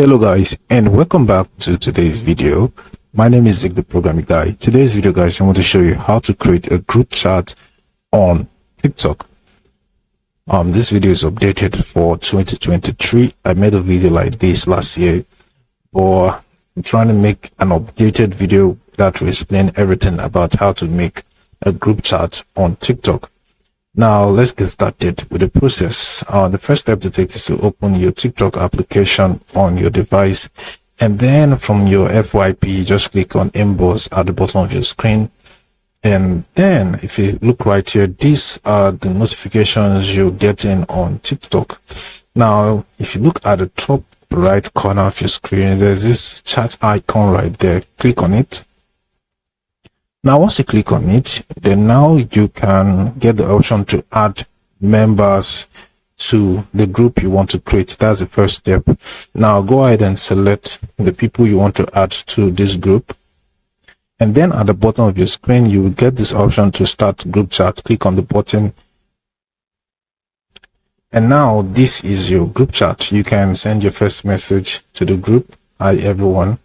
Hello guys, and welcome back to today's video. My name is Zig, the programming guy. Today's video, guys, I want to show you how to create a group chat on TikTok. This video is updated for 2023. I made a video like this last year, but I'm trying to make an updated video that will explain everything about how to make a group chat on TikTok. Now let's get started with the process. The first step to take is to open your TikTok application on your device, and then from your FYP just click on Inbox at the bottom of your screen. And then if you look right here, these are the notifications you're getting on TikTok. Now if you look at the top right corner of your screen, there's this chat icon right there. Click on it. Now once you click on it, then now you can get the option to add members to the group you want to create. That's the first step. Now go ahead and select the people you want to add to this group, and then at the bottom of your screen you will get this option to start group chat. Click on the button, and now this is your group chat. You can send your first message to the group. Hi everyone.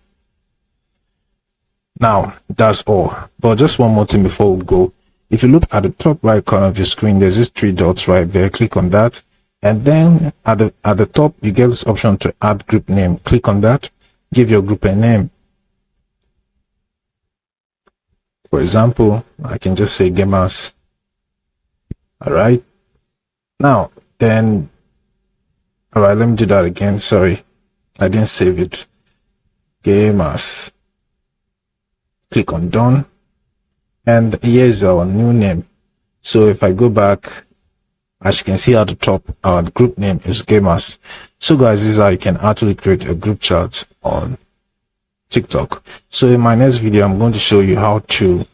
Now that's all, but just one more thing before we go. If you look at the top right corner of your screen, there's this three dots right there. Click on that, and then at the top you get this option to add group name. Click on that. Give your group a name. For example, I can just say Gamers. All right, now then, all right, let me do that again. Sorry, I didn't save it. Gamers. Click on done, and here's our new name. So if I go back, as you can see at the top, our group name is Gamers. So guys, this is how you can actually create a group chat on TikTok. So in my next video, I'm going to show you how to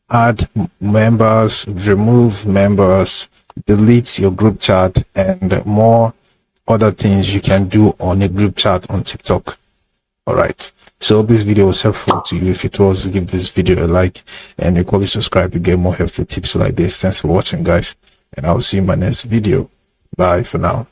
add members, remove members, delete your group chat, and more other things you can do on a group chat on TikTok. All right, so this video was helpful to you. If it was, give this video a like and equally subscribe to get more helpful tips like this. Thanks for watching, guys, and I'll see you in my next video. Bye for now.